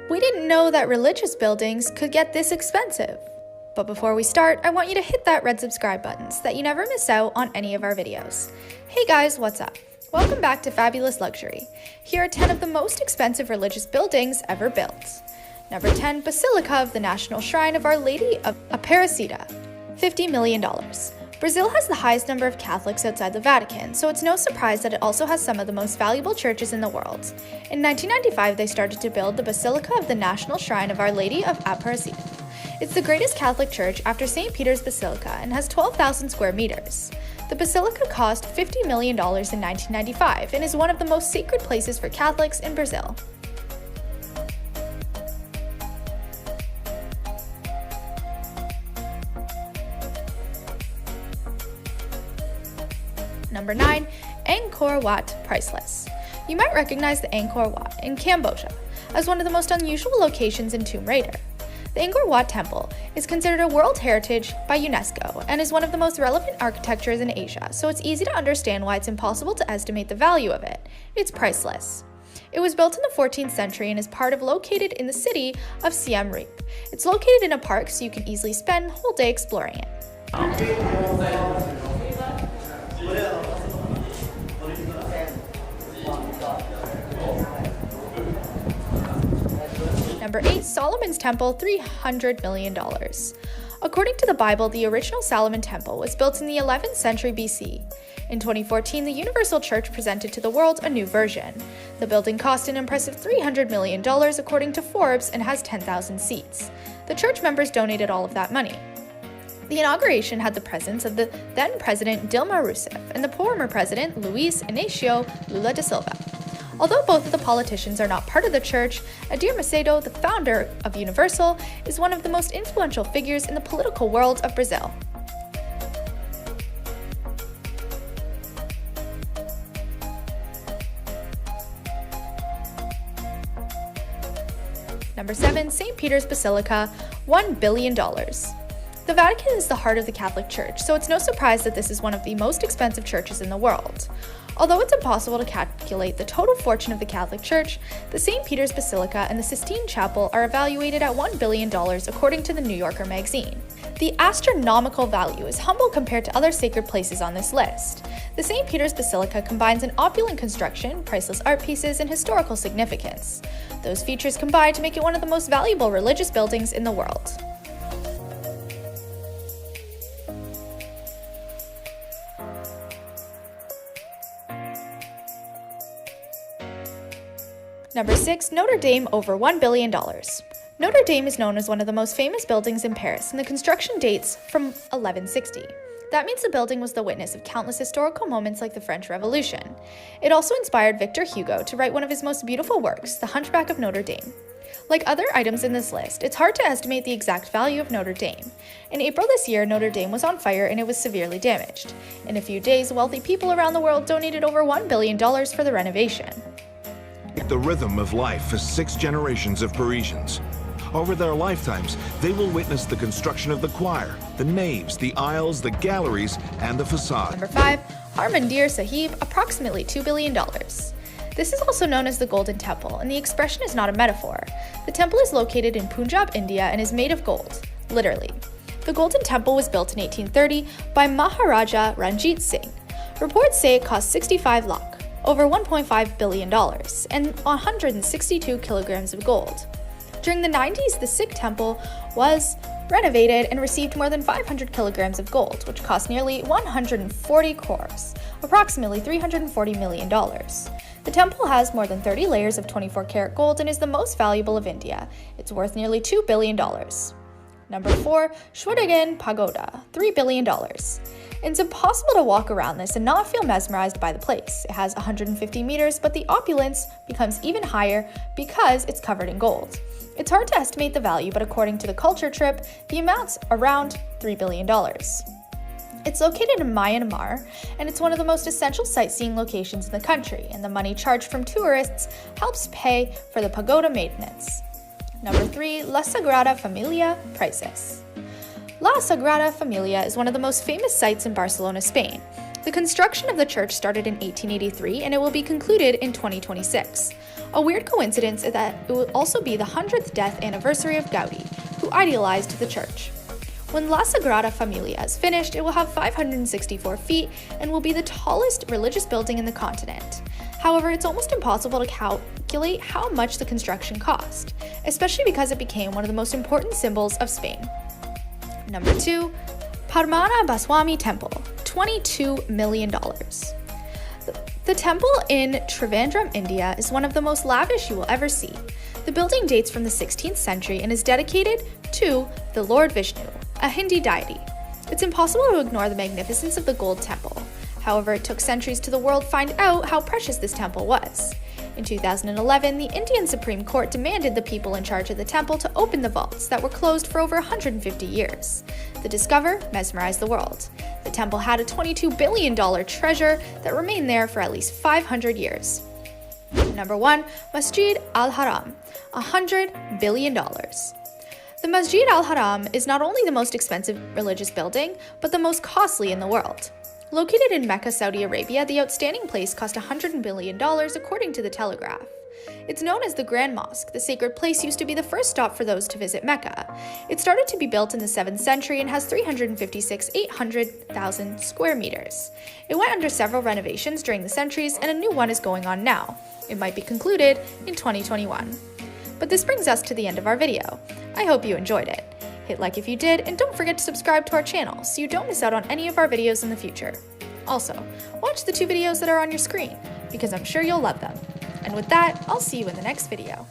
We didn't know that religious buildings could get this expensive. But before we start, I want you to hit that red subscribe button so that you never miss out on any of our videos. Hey guys, what's up? Welcome back to Fabulous Luxury. Here are 10 of the most expensive religious buildings ever built. Number 10, Basilica of the National Shrine of Our Lady of Aparecida, $50 million. Brazil has the highest number of Catholics outside the Vatican, so it's no surprise that it also has some of the most valuable churches in the world. In 1995, they started to build the Basilica of the National Shrine of Our Lady of Aparecida. It's the greatest Catholic church after St. Peter's Basilica and has 12,000 square meters. The basilica cost $50 million in 1995 and is one of the most sacred places for Catholics in Brazil. Number 9, Angkor Wat Priceless. You might recognize the Angkor Wat in Cambodia as one of the most unusual locations in Tomb Raider. The Angkor Wat Temple is considered a World Heritage by UNESCO and is one of the most relevant architectures in Asia, so it's easy to understand why it's impossible to estimate the value of it. It's priceless. It was built in the 14th century and is located in the city of Siem Reap. It's located in a park, so you can easily spend a whole day exploring it. Number 8, Solomon's Temple, $300 million. According to the Bible, the original Solomon Temple was built in the 11th century BC. In 2014, the Universal Church presented to the world a new version. The building cost an impressive $300 million according to Forbes and has 10,000 seats. The church members donated all of that money. The inauguration had the presence of the then President Dilma Rousseff and the former President Luiz Inácio Lula da Silva. Although both of the politicians are not part of the church, Edir Macedo, the founder of Universal, is one of the most influential figures in the political world of Brazil. Number 7, St. Peter's Basilica, $1 billion. The Vatican is the heart of the Catholic Church, so it's no surprise that this is one of the most expensive churches in the world. Although it's impossible to calculate the total fortune of the Catholic Church, the St. Peter's Basilica and the Sistine Chapel are evaluated at $1 billion according to the New Yorker magazine. The astronomical value is humble compared to other sacred places on this list. The St. Peter's Basilica combines an opulent construction, priceless art pieces, and historical significance. Those features combine to make it one of the most valuable religious buildings in the world. Number 6, Notre Dame, over $1 billion. Notre Dame is known as one of the most famous buildings in Paris, and the construction dates from 1160. That means the building was the witness of countless historical moments like the French Revolution. It also inspired Victor Hugo to write one of his most beautiful works, The Hunchback of Notre Dame. Like other items in this list, it's hard to estimate the exact value of Notre Dame. In April this year, Notre Dame was on fire and it was severely damaged. In a few days, wealthy people around the world donated over $1 billion for the renovation. The rhythm of life for 6 generations of Parisians. Over their lifetimes, they will witness the construction of the choir, the naves, the aisles, the galleries, and the facade. Number 5, Harmandir Sahib, approximately $2 billion. This is also known as the Golden Temple, and the expression is not a metaphor. The temple is located in Punjab, India, and is made of gold, literally. The Golden Temple was built in 1830 by Maharaja Ranjit Singh. Reports say it cost 65 lakh, over $1.5 billion, and 162 kilograms of gold. During the 90s, the Sikh temple was renovated and received more than 500 kilograms of gold, which cost nearly 140 crores, approximately $340 million. The temple has more than 30 layers of 24-karat gold and is the most valuable of India. It's worth nearly $2 billion. Number 4, Shwedagon Pagoda, $3 billion. It's impossible to walk around this and not feel mesmerized by the place. It has 150 meters, but the opulence becomes even higher because it's covered in gold. It's hard to estimate the value, but according to the Culture Trip, the amount's around $3 billion. It's located in Myanmar, and it's one of the most essential sightseeing locations in the country, and the money charged from tourists helps pay for the pagoda maintenance. Number 3, La Sagrada Familia, priceless. La Sagrada Familia is one of the most famous sites in Barcelona, Spain. The construction of the church started in 1883 and it will be concluded in 2026. A weird coincidence is that it will also be the 100th death anniversary of Gaudi, who idealized the church. When La Sagrada Familia is finished, it will have 564 feet and will be the tallest religious building in the continent. However, it's almost impossible to calculate how much the construction cost, especially because it became one of the most important symbols of Spain. Number 2. Padmana Baswami Temple, $22 million. The temple in Trivandrum, India is one of the most lavish you will ever see. The building dates from the 16th century and is dedicated to the Lord Vishnu, a Hindi deity. It's impossible to ignore the magnificence of the gold temple. However, it took centuries to the world find out how precious this temple was. In 2011, the Indian Supreme Court demanded the people in charge of the temple to open the vaults that were closed for over 150 years. The discovery mesmerized the world. The temple had a $22 billion treasure that remained there for at least 500 years. Number 1. Masjid al-Haram, $100 billion. The Masjid al-Haram is not only the most expensive religious building, but the most costly in the world. Located in Mecca, Saudi Arabia, the outstanding place cost $100 billion according to the Telegraph. It's known as the Grand Mosque. The sacred place used to be the first stop for those to visit Mecca. It started to be built in the 7th century and has 800,000 square meters. It went under several renovations during the centuries and a new one is going on now. It might be concluded in 2021. But this brings us to the end of our video. I hope you enjoyed it. Hit like if you did, and don't forget to subscribe to our channel so you don't miss out on any of our videos in the future. Also, watch the 2 videos that are on your screen, because I'm sure you'll love them. And with that, I'll see you in the next video.